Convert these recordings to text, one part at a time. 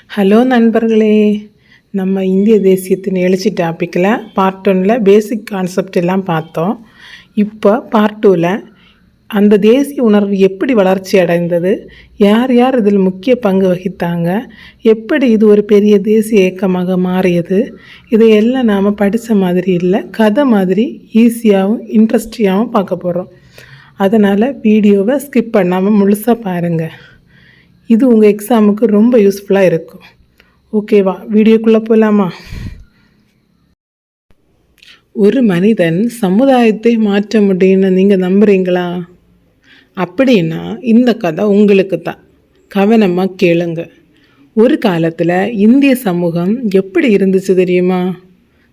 Hello நண்பர்களே, நம்ம இந்திய தேசியத்தின் எழுச்சி டாப்பிக்கில் பார்ட் 1ல் பேசிக் கான்செப்ட் எல்லாம் பார்த்தோம். இப்போ பார்ட் 2ல் அந்த தேசிய உணர்வு எப்படி வளர்ச்சி அடைந்தது, யார் யார் இதில் முக்கிய பங்கு வகித்தாங்க, எப்படி இது ஒரு பெரிய தேசிய இயக்கமாக மாறியது, இதையெல்லாம் நாம் படித்த மாதிரி இல்லை, கதை மாதிரி ஈஸியாகவும் இன்ட்ரெஸ்டியாகவும் பார்க்க போகிறோம். அதனால் வீடியோவை ஸ்கிப் பண்ணாமல் முழுசாக பாருங்கள். இது உங்கள் எக்ஸாமுக்கு ரொம்ப யூஸ்ஃபுல்லாக இருக்கும். ஓகேவா, வீடியோக்குள்ளே போகலாமா? ஒரு மனிதன் சமுதாயத்தை மாற்ற முடியும்னு நீங்கள் நம்புகிறீங்களா? அப்படின்னா இந்த கதை உங்களுக்கு தான். கவனமாக கேளுங்க. ஒரு காலத்தில் இந்திய சமூகம் எப்படி இருந்துச்சு தெரியுமா?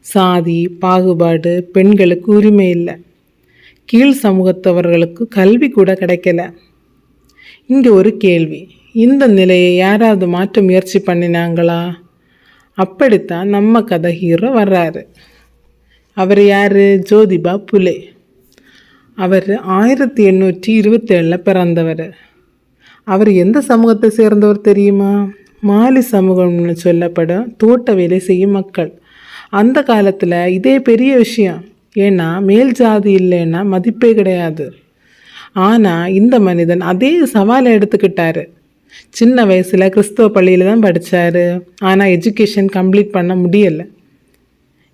சாதி பாகுபாடு, பெண்களுக்கு உரிமை இல்லை, கீழ் சமூகத்தவர்களுக்கு கல்வி கூட கிடைக்கல. இங்கே ஒரு கேள்வி, இந்த நிலையை யாராவது மாற்ற முயற்சி பண்ணினாங்களா? அப்படித்தான் நம்ம கதை ஹீரோ வர்றாரு. அவர் யார்? ஜோதிபா புலே. அவர் 1827 பிறந்தவர். அவர் எந்த சமூகத்தை சேர்ந்தவர் தெரியுமா? மாலி சமூகம்னு சொல்லப்படும் தோட்ட வேலை செய்யும் மக்கள். அந்த காலத்தில் இதே பெரிய விஷயம். ஏன்னா மேல் ஜாதி இல்லைன்னா மதிப்பே கிடையாது. ஆனால் இந்த மனிதன் அதே சவாலை எடுத்துக்கிட்டாரு. சின்ன வயசில் கிறிஸ்தவ பள்ளியில் தான் படித்தார். ஆனால் எஜுகேஷன் கம்ப்ளீட் பண்ண முடியலை.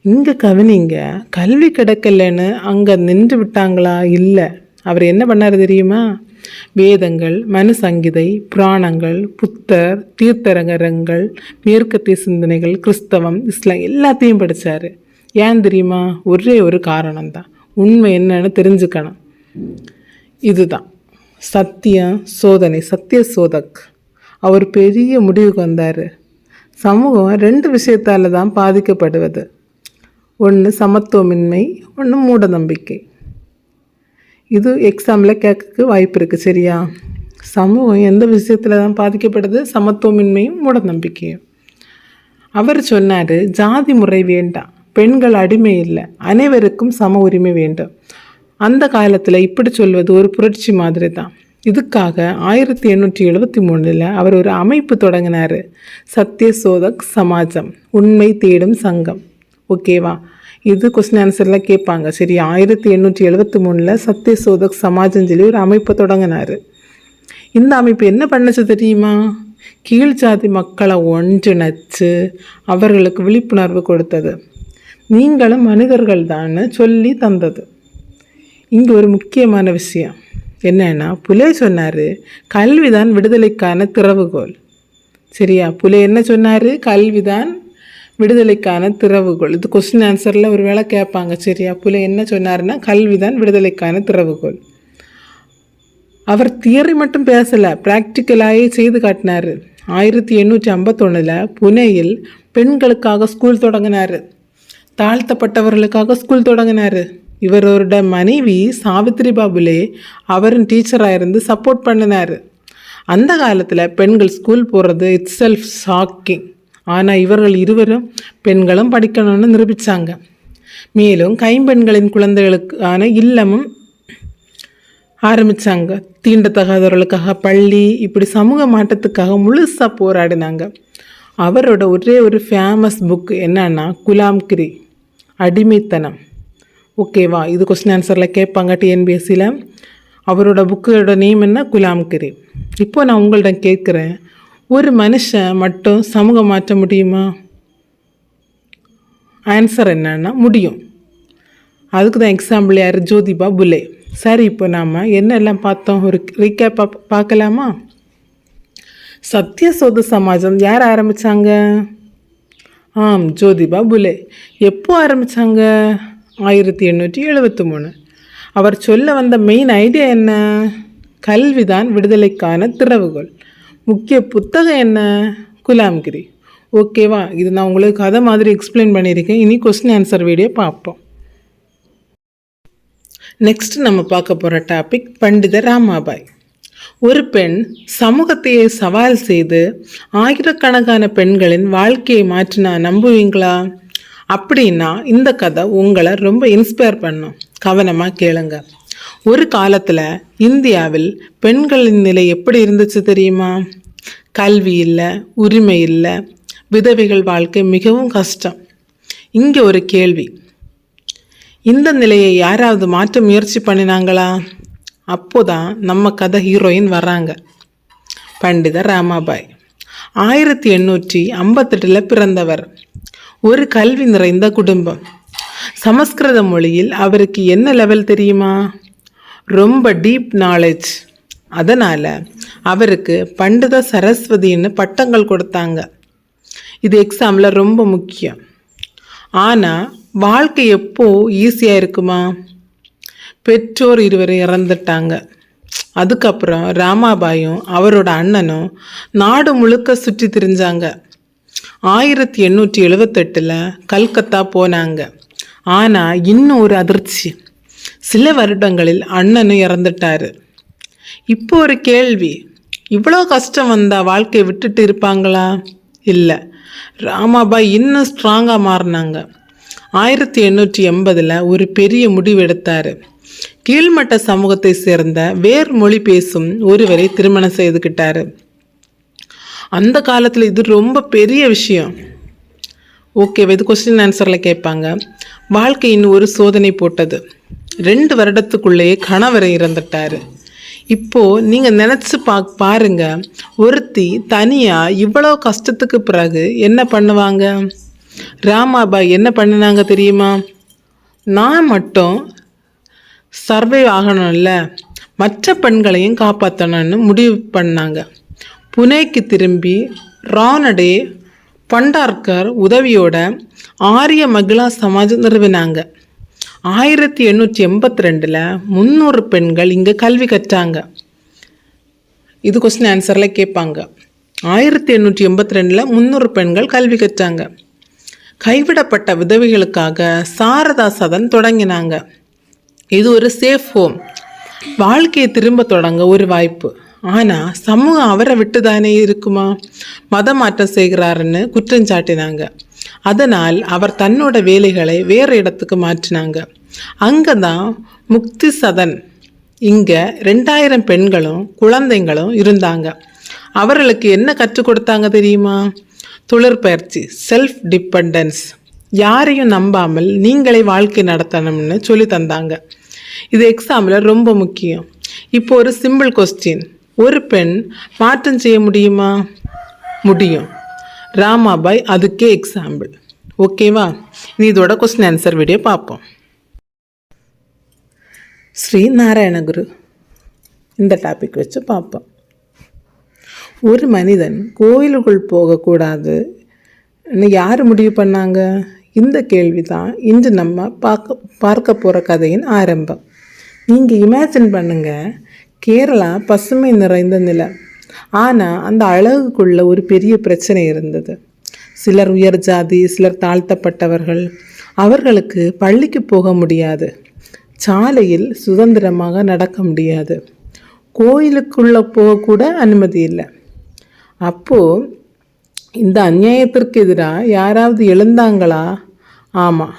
இங்கே கவனிங்க, கல்வி கிடைக்கலன்னு அங்கே நின்று விட்டாங்களா? இல்லை. அவர் என்ன பண்ணார் தெரியுமா? வேதங்கள், மனு சங்கீதை, புராணங்கள், புத்தர், தீர்த்தரங்கரங்கள், மேற்கத்திய சிந்தனைகள், கிறிஸ்தவம், இஸ்லாம் எல்லாத்தையும் படித்தார். ஏன் தெரியுமா? ஒரே ஒரு காரணம்தான், உண்மை என்னன்னு தெரிஞ்சுக்கணும். இதுதான் சத்திய சோதக். அவர் பெரிய முடிவுக்கு வந்தார். சமூகம் 2 விஷயத்தால் தான் பாதிக்கப்படுவது. ஒன்று சமத்துவமின்மை, ஒன்று மூட நம்பிக்கை. இது எக்ஸாமில் கேட்க வாய்ப்பு இருக்குது. சரியா? சமூகம் எந்த விஷயத்தில் தான் பாதிக்கப்படுது? சமத்துவமின்மையும் மூட நம்பிக்கையும். அவர் சொன்னார், ஜாதி முறை வேண்டாம், பெண்கள் அடிமை இல்லை, அனைவருக்கும் சம உரிமை வேண்டும். அந்த காலத்தில் இப்படி சொல்வது ஒரு புரட்சி மாதிரி தான். இதுக்காக 1873 அவர் ஒரு அமைப்பு தொடங்கினார், சத்திய சோதக் சமாஜம், உண்மை தேடும் சங்கம். ஓகேவா? இது கொஸ்டின் ஆன்சரில் கேட்பாங்க. சரி, 1873 சத்திய சோதக் சமாஜம் சொல்லி ஒரு அமைப்பை தொடங்கினார். இந்த அமைப்பு என்ன பண்ணுச்சு தெரியுமா? கீழ் ஜாதி மக்களை ஒன்றிணைச்சு அவர்களுக்கு விழிப்புணர்வு கொடுத்தது. நீங்களும் மனிதர்கள் தான் சொல்லி தந்தது. இங்கே ஒரு முக்கியமான விஷயம் என்னன்னா, புலே சொன்னார், கல்விதான் விடுதலைக்கான திறவுகோல். சரியா? புலே என்ன சொன்னார்? கல்விதான் விடுதலைக்கான திறவுகோல். இது கொஸ்டின் ஆன்சரில் ஒரு வேளை கேட்பாங்க. சரியா? புலே என்ன சொன்னார்னா, கல்விதான் விடுதலைக்கான திறவுகோல். அவர் தியரி மட்டும் பேசலை, ப்ராக்டிக்கலாகவே செய்து காட்டினார். 1851 புனேயில் பெண்களுக்காக ஸ்கூல் தொடங்கினார், தாழ்த்தப்பட்டவர்களுக்காக ஸ்கூல் தொடங்கினார். இவரோட மனைவி சாவித்ரிபா புலே அவரின் டீச்சராக இருந்து சப்போர்ட் பண்ணினார். அந்த காலத்தில் பெண்கள் ஸ்கூல் போகிறது இட்ஸ் செல்ஃப் ஷாக்கிங். ஆனால் இவர்கள் இருவரும் பெண்களும் படிக்கணும்னு நிரூபித்தாங்க. மேலும் கைம்பெண்களின் குழந்தைகளுக்கான இல்லமும் ஆரம்பித்தாங்க. தீண்டத்தகாதவர்களுக்காக பள்ளி, இப்படி சமூக மாற்றத்துக்காக முழுசாக போராடினாங்க. அவரோட ஒரே ஒரு ஃபேமஸ் புக் என்னன்னா குலாம்கிரி, அடிமைத்தனம். ஓகேவா? இது கொஸ்டின் ஆன்சரில் கேட்பாங்க டிஎன்பிஎஸ்சியில். அவரோட புக்கோட நேம் என்ன? குலாம்கிரி. இப்போ நான் உங்கள்கிட்ட கேட்குறேன், ஒரு மனுஷன் மட்டும் சமூகம் மாற்ற முடியுமா? ஆன்சர் என்னன்னா முடியும். அதுக்கு தான் எக்ஸாம்பிள் யார்? ஜோதிபா புலே. சரி, இப்போ நாம் என்னெல்லாம் பார்த்தோம், ஒரு ரீகேப் பார்க்கலாமா? சத்திய சோத சமாஜம் யார் ஆரம்பித்தாங்க? ஜோதிபா புலே. எப்போ ஆரம்பித்தாங்க? 1873. அவர் சொல்ல வந்த மெயின் ஐடியா என்ன? கல்விதான் விடுதலைக்கான திறவுகோல். முக்கிய புத்தகம் என்ன? குலாம்கிரி. ஓகேவா? இது நான் உங்களுக்கு கதை மாதிரி எக்ஸ்பிளைன் பண்ணியிருக்கேன். இனி கொஸ்டின் ஆன்சர் வீடியோ பார்ப்போம். நெக்ஸ்ட் நம்ம பார்க்க போகிற டாபிக் பண்டித ராமாபாய். ஒரு பெண் சமூகத்தையே சவால் செய்து ஆயிரக்கணக்கான பெண்களின் வாழ்க்கையை மாற்றினா நம்புவீங்களா? அப்படின்னா இந்த கதை உங்களை ரொம்ப இன்ஸ்பயர் பண்ணும். கவனமாக கேளுங்க. ஒரு காலத்தில் இந்தியாவில் பெண்களின் நிலை எப்படி இருந்துச்சு தெரியுமா? கல்வி இல்லை, உரிமை இல்லை, விதவைகள் வாழ்க்கை மிகவும் கஷ்டம். இங்கே ஒரு கேள்வி, இந்த நிலையை யாராவது மாற்ற முயற்சி பண்ணினாங்களா? அப்போதான் நம்ம கதை ஹீரோயின் வராங்க. பண்டிதர் ராமாபாய் 1858 பிறந்தவர். ஒரு கல்வி நிறைந்த குடும்பம். சமஸ்கிருத மொழியில் அவருக்கு என்ன லெவல் தெரியுமா? ரொம்ப டீப் நாலேஜ். அதனால் அவருக்கு பண்டித சரஸ்வதின்னு பட்டங்கள் கொடுத்தாங்க. இது எக்ஸாமில் ரொம்ப முக்கியம். ஆனால் வாழ்க்கை எப்போ ஈஸியாக இருக்குமா? பெற்றோர் இருவரும் இறந்துட்டாங்க. அதுக்கப்புறம் ராமாபாயும் அவரோட அண்ணனும் நாடு முழுக்க சுற்றி திரிஞ்சாங்க. 1878 கல்கத்தா போனாங்க. ஆனால் இன்னும் ஒரு அதிர்ச்சி, சில வருடங்களில் அண்ணனும் இறந்துட்டாரு. இப்போ ஒரு கேள்வி, இவ்வளோ கஷ்டம் வந்தால் வாழ்க்கையை விட்டுட்டு இருப்பாங்களா? இல்லை, ராமாபாய் இன்னும் ஸ்ட்ராங்காக மாறினாங்க. 1880 ஒரு பெரிய முடிவு எடுத்தார். கீழ்மட்ட சமூகத்தை சேர்ந்த வேறு மொழி பேசும் ஒருவரை திருமணம் செய்துக்கிட்டாரு. அந்த காலத்தில் இது ரொம்ப பெரிய விஷயம். ஓகே, இது கொஸ்டின் ஆன்சரில் கேட்பாங்க. வாழ்க்கையின் ஒரு சோதனை போட்டது. 2 வருடத்துக்குள்ளேயே கணவரை இறந்துட்டார். இப்போது நீங்கள் நினச்சி பாருங்க, ஒருத்தி தனியாக இவ்வளோ கஷ்டத்துக்கு பிறகு என்ன பண்ணுவாங்க? ராமாபாய் என்ன பண்ணினாங்க தெரியுமா? நான் மட்டும் சர்வை ஆகணும்ல, மற்ற பெண்களையும் காப்பாற்றணும்னு முடிவு பண்ணாங்க. புனேக்கு திரும்பி ரானடே பண்டார்கர் உதவியோட ஆரிய மகிழா சமாஜ் நிறுவினாங்க. 1882 300 பெண்கள் இங்கே கல்வி கற்றாங்க. இது கொஸ்டின் ஆன்சரில் கேட்பாங்க. 1882 300 பெண்கள் கல்வி கற்றாங்க. கைவிடப்பட்ட விதவைகளுக்காக சாரதா சதன் தொடங்கினாங்க. இது ஒரு சேஃப் ஹோம், வாழ்க்கையை திரும்ப தொடங்க ஒரு வாய்ப்பு. ஆனால் சமூகம் அவரை விட்டு தானே இருக்குமா? மதமாற்றம் செய்கிறாருன்னு குற்றஞ்சாட்டினாங்க. அதனால் அவர் தன்னோட வேலைகளை வேறு இடத்துக்கு மாற்றினாங்க. அங்கே தான் முக்தி சதன். இங்கே 2000 பெண்களும் குழந்தைங்களும் இருந்தாங்க. அவர்களுக்கு என்ன கற்றுக் கொடுத்தாங்க தெரியுமா? தொழிற்பயிற்சி, செல்ஃப் டிபெண்டன்ஸ். யாரையும் நம்பாமல் நீங்களே வாழ்க்கை நடத்தணும்னு சொல்லி தந்தாங்க. இது எக்ஸாமில் ரொம்ப முக்கியம். இப்போ ஒரு சிம்பிள் கொஸ்டின், ஒரு பெண் மாற்றம் செய்ய முடியுமா? முடியும். ராமாபாய் அதுக்கே எக்ஸாம்பிள். ஓகேவா? இனி இதோட கொஸ்டின் ஆன்சர் வீடியோ பார்ப்போம். ஸ்ரீ நாராயணகுரு, இந்த டாபிக் வச்சு பார்ப்போம். ஒரு மனிதன் கோயிலுக்குள் போகக்கூடாது யார் முடிவு பண்ணாங்க? இந்த கேள்வி தான் இன்று நம்ம பார்க்க போகிற கதையின் ஆரம்பம். நீங்கள் இமேஜின் பண்ணுங்கள், கேரளா பசுமை நிறைந்த நிலம். ஆனால் அந்த அழகுக்குள்ள ஒரு பெரிய பிரச்சனை இருந்தது. சிலர் உயர் ஜாதி, சிலர் தாழ்த்தப்பட்டவர்கள். அவர்களுக்கு பள்ளிக்கு போக முடியாது, சாலையில் சுதந்திரமாக நடக்க முடியாது, கோயிலுக்குள்ளே போகக்கூட அனுமதி இல்லை. அப்போது இந்த அநியாயத்திற்கு எதிராக யாராவது எழுந்தாங்களா? ஆமாம்,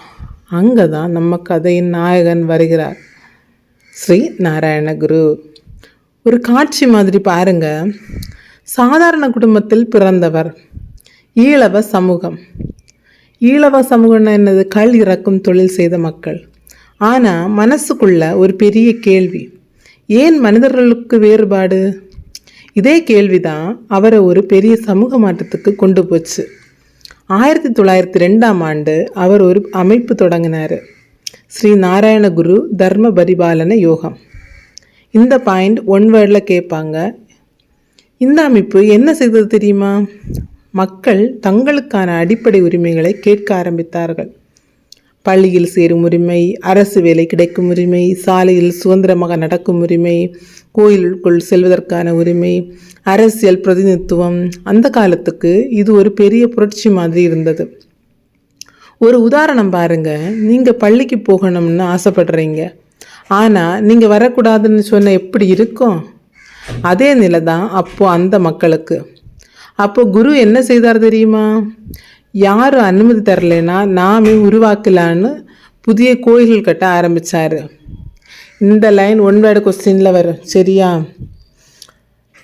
அங்கே தான் நம்ம கதையின் நாயகன் வருகிறார், ஸ்ரீ நாராயணகுரு. ஒரு காட்சி மாதிரி பாருங்க. சாதாரண குடும்பத்தில் பிறந்தவர். ஈழவ சமூகம். ஈழவ சமூகம்னா என்னது? கள் இறக்கும் தொழில் செய்த மக்கள். ஆனால் மனசுக்குள்ள ஒரு பெரிய கேள்வி, ஏன் மனிதர்களுக்கு வேறுபாடு? இதே கேள்விதான் அவரை ஒரு பெரிய சமூக மாற்றத்துக்கு கொண்டு போச்சு. 1902 அவர் ஒரு அமைப்பு தொடங்கினார், ஸ்ரீ நாராயணகுரு தர்ம பரிபாலன யோகம். இந்த பாயிண்ட் 1 வேர்டில் கேட்பாங்க. இந்த அமைப்பு என்ன செய்தது தெரியுமா? மக்கள் தங்களுக்கான அடிப்படை உரிமைகளை கேட்க ஆரம்பித்தார்கள். பள்ளியில் சேரும் உரிமை, அரசு வேலை கிடைக்கும் உரிமை, சாலையில் சுதந்திரமாக நடக்கும் உரிமை, கோயிலுக்குள் செல்வதற்கான உரிமை, அரசியல் பிரதிநிதித்துவம். அந்த காலத்துக்கு இது ஒரு பெரிய புரட்சி மாதிரி இருந்தது. ஒரு உதாரணம் பாருங்க. நீங்கள் பள்ளிக்கு போகணும்னு ஆசைப்படுறீங்க, ஆனால் நீங்கள் வரக்கூடாதுன்னு சொன்ன எப்படி இருக்கும்? அதே நிலை தான் அப்போது அந்த மக்களுக்கு. அப்போ குரு என்ன செய்தார் தெரியுமா? யாரும் அனுமதி தரலைன்னா நாமே உருவாக்கலான்னு புதிய கோயில்கள் கட்ட ஆரம்பித்தார். இந்த லைன் 1 வேர்டு கொஸ்டினில் வரும், சரியா?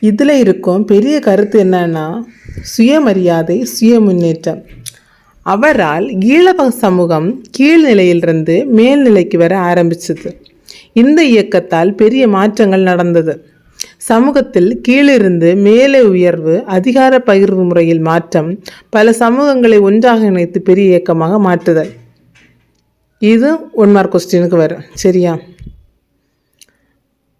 இதில் இருக்கும் பெரிய கருத்து என்னன்னா சுயமரியாதை, சுய முன்னேற்றம். அவரால் ஈழவ சமூகம் கீழ்நிலையிலிருந்து மேல்நிலைக்கு வர ஆரம்பிச்சது. இந்த இயக்கத்தால் பெரிய மாற்றங்கள் நடந்தது. சமூகத்தில் கீழிருந்து மேலே உயர்வு, அதிகார பகிர்வு முறையில் மாற்றம், பல சமூகங்களை ஒன்றாக இணைத்து பெரிய இயக்கமாக மாற்றுதல். இது 1 மார்க் கொஸ்டினுக்கு வரும். சரியா?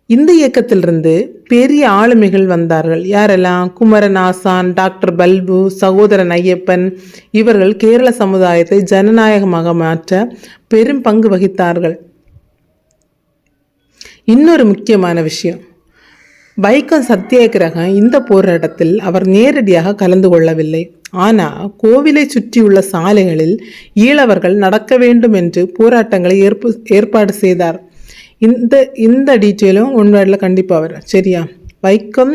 இந்த இயக்கத்திலிருந்து பெரிய ஆளுமைகள் வந்தார்கள். யாரெல்லாம்? குமரன் ஆசான், டாக்டர் பல்பு, சகோதரன் ஐயப்பன். இவர்கள் கேரள சமுதாயத்தை ஜனநாயகமாக மாற்ற பெரும் பங்கு வகித்தார்கள். இன்னொரு முக்கியமான விஷயம், வைக்கம் சத்தியாகிரகம் இந்த போராட்டத்தில் அவர் நேரடியாக கலந்து கொள்ளவில்லை. ஆனால் கோவிலை சுற்றியுள்ள சாலைகளில் ஈழவர்கள் நடக்க வேண்டும் என்று போராட்டங்களை ஏற்பாடு செய்தார். இந்த டீட்டெயிலும் ஒன்றாடில் கண்டிப்பாக வரும். சரியா? வைக்கம்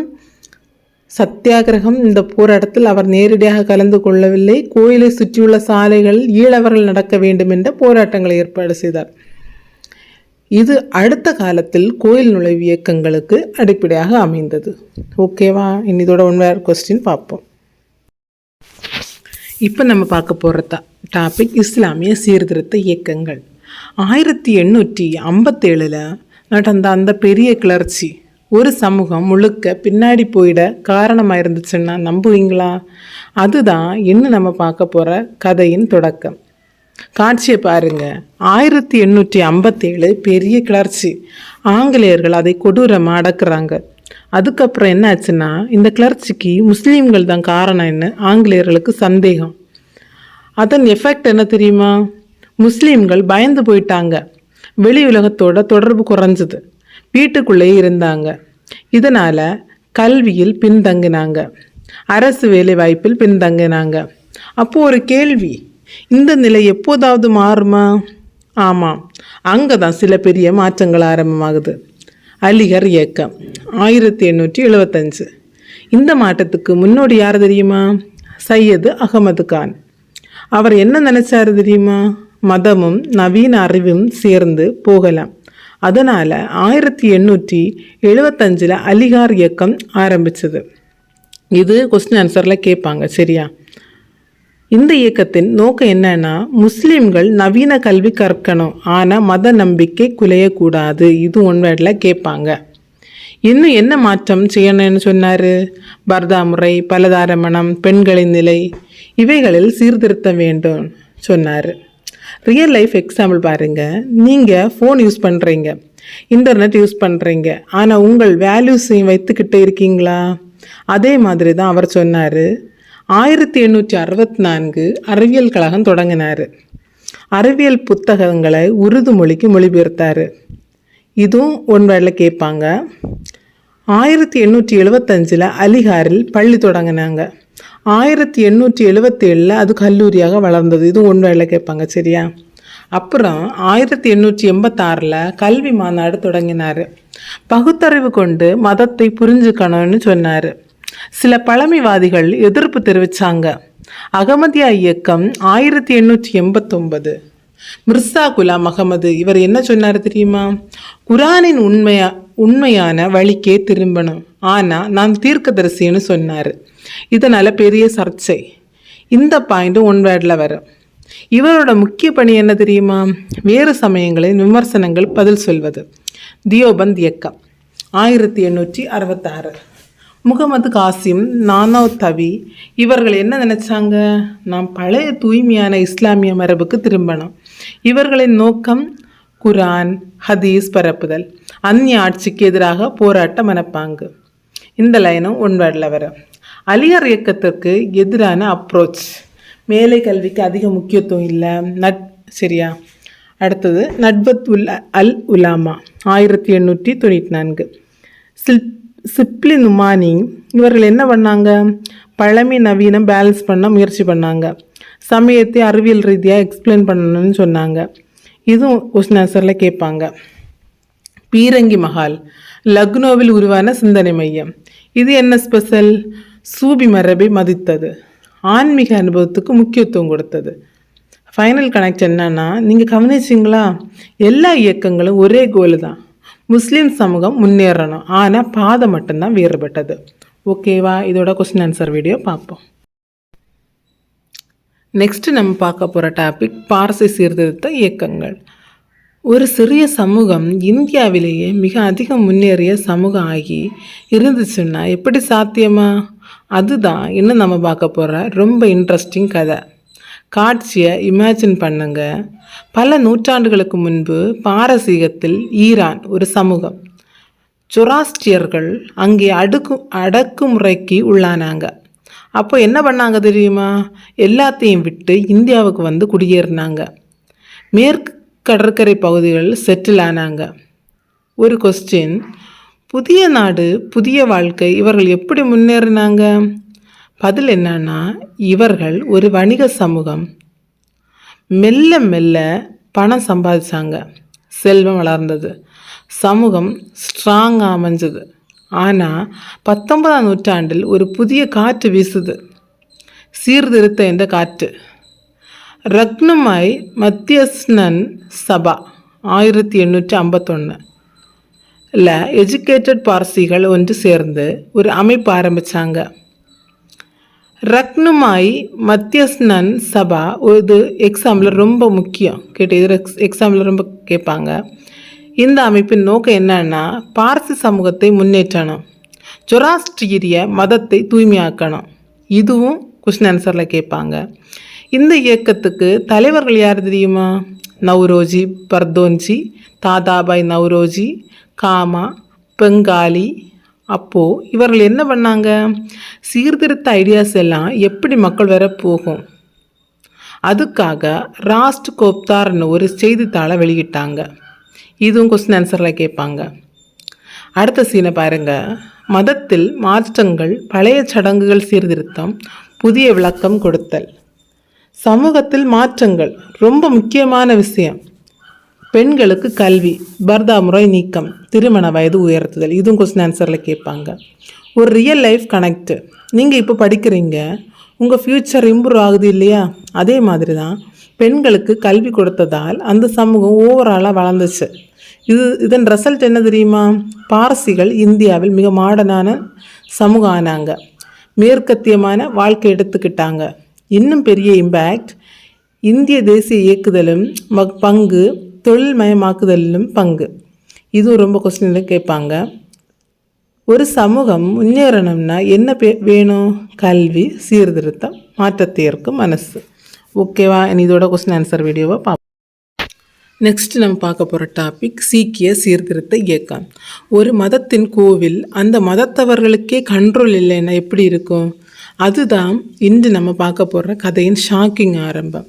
சத்தியாகிரகம் இந்த போராட்டத்தில் அவர் நேரடியாக கலந்து கொள்ளவில்லை. கோயிலை சுற்றியுள்ள சாலைகளில் ஈழவர்கள் நடக்க வேண்டும் என்ற போராட்டங்களை ஏற்பாடு செய்தார். இது அடுத்த காலத்தில் கோயில் நுழைவு இயக்கங்களுக்கு அடிப்படையாக அமைந்தது. ஓகேவா? இதோட 1 மார்க் கொஸ்டின் பார்ப்போம். இப்போ நம்ம பார்க்க போகிற டாபிக் இஸ்லாமிய சீர்திருத்த இயக்கங்கள். 1857 நடந்த அந்த பெரிய கிளர்ச்சி ஒரு சமூகம் முழுக்க பின்னாடி போயிட காரணமாக இருந்துச்சுன்னா நம்புவீங்களா? அதுதான் இன்னும் நம்ம பார்க்க போகிற கதையின் தொடக்கம். காட்சியை பாருங்க. 1857 பெரிய கிளர்ச்சி. ஆங்கிலேயர்கள் அதை கொடூரமாக அடக்குறாங்க. அதுக்கப்புறம் என்ன ஆச்சுன்னா, இந்த கிளர்ச்சிக்கு முஸ்லீம்கள் தான் காரணம்னு ஆங்கிலேயர்களுக்கு சந்தேகம். அதன் எஃபெக்ட் என்ன தெரியுமா? முஸ்லீம்கள் பயந்து போயிட்டாங்க. வெளி உலகத்தோட தொடர்பு குறைஞ்சது. வீட்டுக்குள்ளேயே இருந்தாங்க. இதனால் கல்வியில் பின்தங்கினாங்க, அரசு வேலை வாய்ப்பில் பின்தங்கினாங்க. அப்போது ஒரு கேள்வி, இந்த நிலை எப்போதாவது மாறுமா? ஆமாம், அங்கே தான் சில பெரிய மாற்றங்கள் ஆரம்பமாகுது. அலிகர் இயக்கம் 1875. இந்த மாற்றத்துக்கு முன்னோடி யார் தெரியுமா? சையது அகமது கான். அவர் என்ன நினைச்சாரு தெரியுமா? மதமும் நவீன அறிவும் சேர்ந்து போகலாம். அதனால் 1875 அலிகார் இயக்கம் ஆரம்பிச்சது. இது கொஸ்டின் ஆன்சரில் கேட்பாங்க. சரியா? இந்த இயக்கத்தின் நோக்கம் என்னன்னா, முஸ்லீம்கள் நவீன கல்வி கற்கணும், ஆனால் மத நம்பிக்கை குலையக்கூடாது. இது 1 வேர்டில் கேட்பாங்க. இன்னும் என்ன மாற்றம் செய்யணும்னு சொன்னார்? பர்தா முறை, பலதார மனம், பெண்களின் நிலை, இவைகளில் சீர்திருத்த வேண்டும் சொன்னார். ரியல் லைஃப் எக்ஸாம்பிள் பாருங்கள். நீங்கள் ஃபோன் யூஸ் பண்ணுறீங்க, இன்டர்நெட் யூஸ் பண்ணுறீங்க, ஆனால் உங்கள் வேல்யூஸையும் வைத்துக்கிட்டே இருக்கீங்களா? அதே மாதிரி தான் அவர் சொன்னார். 1864 அறிவியல் கழகம் தொடங்கினார். அறிவியல் புத்தகங்களை உருது மொழிக்கு மொழிபெயர்த்தார். இதுவும் 1 வேர்டில் கேட்பாங்க. 1875 அலிகாரில் பள்ளி தொடங்கினாங்க. 1877 அது கல்லூரியாக வளர்ந்தது. இதுவும் 1 வேர்டில் கேட்பாங்க. சரியா? அப்புறம் 1886 கல்வி மாநாடு தொடங்கினார். பகுத்தறிவு கொண்டு மதத்தை புரிஞ்சுக்கணும்னு சொன்னார். சில பழமைவாதிகள் எதிர்ப்பு தெரிவித்தாங்க. அகமதியா இயக்கம் 1889. மிர்சா குலாம் அகமது இவர் என்ன சொன்னார் தெரியுமா? குரானின் உண்மையான வழிக்கே திரும்பணும், ஆனால் நான் தீர்க்கதரிசின்னு சொன்னார். இதனால் பெரிய சர்ச்சை. இந்த பாயிண்ட்டும் 1 வேர்டில் வரும். இவரோட முக்கிய பணி என்ன தெரியுமா? வேறு சமயங்களின் விமர்சனங்கள் பதில் சொல்வது. தியோபந்த் இயக்கம் 1866. முகமது காசிம், நானோத்தவி இவர்கள் என்ன நினைச்சாங்க? நாம் பழைய தூய்மையான இஸ்லாமிய மரபுக்கு திரும்பணும். இவர்களின் நோக்கம் குரான், ஹதீஸ் பரப்புதல், அந்நிய ஆட்சிக்கு எதிராக போராட்ட மனப்பாங்கு. இந்த லைனும் 1 வேர்டில் வரும். அலிகர் இயக்கத்திற்கு எதிரான அப்ரோச். மேலை கல்விக்கு அதிக முக்கியத்துவம் இல்லை. சரியா? அடுத்தது நட்பத் அல் உலாமா 1894. சிப்லி நுமானி இவர்கள் என்ன பண்ணாங்க? பழமை நவீனம் பேலன்ஸ் பண்ண முயற்சி பண்ணாங்க. சமயத்தை அறிவியல் ரீதியாக எக்ஸ்பிளைன் பண்ணணும்னு சொன்னாங்க. இதுவும் கொஸ்டின் ஆன்சரில் கேட்பாங்க. பீரங்கி மஹால் லக்னோவில் உருவான சிந்தனை மையம். இது என்ன ஸ்பெஷல்? சூபி மரபை மதித்தது, ஆன்மீக அனுபவத்துக்கு முக்கியத்துவம் கொடுத்தது. ஃபைனல் கனெக்ட் என்னன்னா, நீங்கள் கவனிச்சிங்களா? எல்லா இயக்கங்களும் ஒரே கோல் தான். முஸ்லீம் சமூகம் முன்னேறணும், ஆனால் பாதை மட்டும்தான் வேறுபட்டது. ஓகேவா? இதோட கொஸ்டின் ஆன்சர் வீடியோ பார்ப்போம். நெக்ஸ்ட்டு நம்ம பார்க்க போகிற டாபிக் பார்சி சீர்திருத்த இயக்கங்கள். ஒரு சிறிய சமூகம் இந்தியாவிலேயே மிக அதிகம் முன்னேறிய சமூகம் ஆகி இருந்துச்சுன்னா எப்படி சாத்தியமா? அதுதான் இன்னும் நம்ம பார்க்க போகிற ரொம்ப இன்ட்ரெஸ்டிங் கதை. காட்சியை இமேஜின் பண்ணுங்க. பல நூற்றாண்டுகளுக்கு முன்பு பாரசீகத்தில் ஈரான் ஒரு சமூகம். ஜொராஸ்ட்ரியர்கள் அங்கே அடக்குமுறைக்கு உள்ளானாங்க. அப்போ என்ன பண்ணாங்க தெரியுமா? எல்லாத்தையும் விட்டு இந்தியாவுக்கு வந்து குடியேறினாங்க. மேற்கு கடற்கரை பகுதிகளில் செட்டில் ஆனாங்க. ஒரு கொஸ்டின், புதிய நாடு புதிய வாழ்க்கை, இவர்கள் எப்படி முன்னேறினாங்க? பதில் என்னன்னா, இவர்கள் ஒரு வணிக சமூகம். மெல்ல மெல்ல பணம் சம்பாதிச்சாங்க, செல்வம் வளர்ந்தது, சமூகம் ஸ்ட்ராங்காக அமைஞ்சது. ஆனால் 19ஆம் நூற்றாண்டில் ஒரு புதிய காற்று வீசுது, சீர்திருத்த என்ற காற்று. ரக்னுமாய் மத்தியஸ்னன் சபா 1851 எஜுகேட்டட் பார்சிகள் ஒன்று சேர்ந்து ஒரு அமைப்பு ஆரம்பித்தாங்க. ரக்னுமாய் மத்தியஸ்னன் சபா இது எக்ஸாமில் ரொம்ப முக்கியம், இது எக்ஸாமில் ரொம்ப கேட்பாங்க. இந்த அமைப்பின் நோக்கம் என்னன்னா, பார்சி சமூகத்தை முன்னேற்றணும், ஜொராஸ்ட்ரிய மதத்தை தூய்மையாக்கணும். இதுவும் கொஸ்டின் ஆன்சரில் கேட்பாங்க. இந்த இயக்கத்துக்கு தலைவர்கள் யார் தெரியுமா? நவ்ரோஜி பர்தோன்ஜி, தாதாபாய் நவ்ரோஜி, காமா, பெங்காலி. அப்போது இவர்கள் என்ன பண்ணாங்க? சீர்திருத்த ஐடியாஸ் எல்லாம் எப்படி மக்கள் வர போகும், அதுக்காக ராஸ்ட் கோப்தார்னு ஒரு செய்தித்தாளை வெளியிட்டாங்க. இதுவும் கொஸ்டின் ஆன்சரில் கேட்பாங்க. அடுத்த சீனை பாருங்கள். மதத்தில் மாற்றங்கள், பழைய சடங்குகள் சீர்திருத்தம், புதிய விளக்கம் கொடுத்தல். சமூகத்தில் மாற்றங்கள் ரொம்ப முக்கியமான விஷயம். பெண்களுக்கு கல்வி, பர்தா முறை நீக்கம், திருமண வயது உயர்த்துதல். இதுவும் கொஸ்டின் ஆன்சரில் கேட்பாங்க. ஒரு ரியல் லைஃப் கனெக்ட். நீங்கள் இப்போ படிக்கிறீங்க, உங்கள் ஃப்யூச்சர் இம்ப்ரூவ் ஆகுது இல்லையா? அதே மாதிரி தான் பெண்களுக்கு கல்வி கொடுத்ததால் அந்த சமூகம் ஓவராலாக வளர்ந்துச்சு. இதன் ரிசல்ட் என்ன தெரியுமா? பார்சிகள் இந்தியாவில் மிக மாடர்னான சமூகம் ஆனாங்க, மேற்கத்தியமான வாழ்க்கை எடுத்துக்கிட்டாங்க. இன்னும் பெரிய இம்பேக்ட் இந்திய தேசிய இயக்குதலும் பங்கு, தொழில்மயமாக்குதலிலும் பங்கு. இதுவும் ரொம்ப கொஸ்டினில் கேட்பாங்க. ஒரு சமூகம் முன்னேறணும்னா என்ன வேணும்? கல்வி, சீர்திருத்தம், மாற்றத்தை ஏற்கும் மனசு. ஓகேவா? இதோட கொஸ்டின் ஆன்சர் வீடியோவை பார்ப்போம். நெக்ஸ்ட் நம்ம பார்க்க போகிற டாபிக் சீக்கிய சீர்திருத்த இயக்கம். ஒரு மதத்தின் கோவில் அந்த மதத்தவர்களுக்கே கண்ட்ரோல் இல்லைன்னா எப்படி இருக்கும்? அதுதான் இன்று நம்ம பார்க்க போகிற கதையின் ஷாக்கிங் ஆரம்பம்.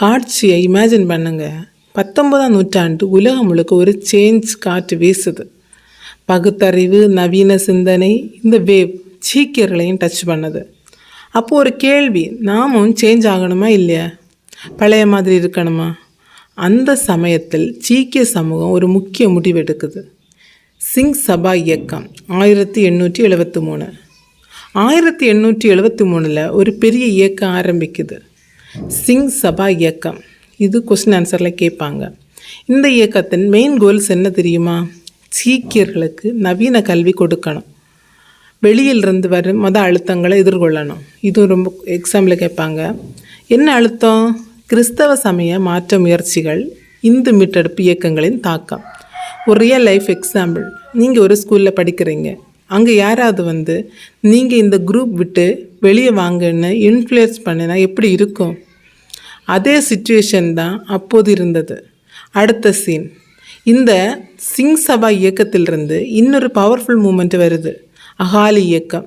காட்சியை இமேஜின் பண்ணுங்க. 19ஆம் நூற்றாண்டு உலகம் முழுக்க ஒரு சேஞ்ச் காற்று வீசுது. பகுத்தறிவு, நவீன சிந்தனை, இந்த வேவ் சீக்கியர்களையும் டச் பண்ணுது. அப்போது ஒரு கேள்வி, நாமும் சேஞ்ச் ஆகணுமா இல்லையா? பழைய மாதிரி இருக்கணுமா? அந்த சமயத்தில் சீக்கிய சமூகம் ஒரு முக்கிய முடிவெடுக்குது. சிங் சபா இயக்கம் 1873. 1873 ஒரு பெரிய இயக்கம் ஆரம்பிக்குது, சிங் சபா இயக்கம். இது கொஸ்டின் ஆன்சரில் கேட்பாங்க. இந்த இயக்கத்தின் மெயின் கோல்ஸ் என்ன தெரியுமா? சீக்கியர்களுக்கு நவீன கல்வி கொடுக்கணும், வெளியிலிருந்து வரும் மத அழுத்தங்களை எதிர்கொள்ளணும். இதுவும் ரொம்ப எக்ஸாம்பிள் கேட்பாங்க. என்ன அழுத்தம்? கிறிஸ்தவ சமய மாற்ற முயற்சிகள், இந்து மீட்டெடுப்பு இயக்கங்களின் தாக்கம். ஒரு ரியல் லைஃப் எக்ஸாம்பிள். நீங்கள் ஒரு ஸ்கூலில் படிக்கிறீங்க, அங்கே யாராவது நீங்கள் இந்த குரூப் விட்டு வெளியே வாங்கன்னு இன்ஃப்ளூயன்ஸ் பண்ணினா எப்படி இருக்கும்? அதே சிச்சுவேஷன் தான் அப்போது இருந்தது. அடுத்த சீன், இந்த சிங் சபா இயக்கத்திலிருந்து இன்னொரு பவர்ஃபுல் மூமெண்ட் வருது, அகாலி இயக்கம்.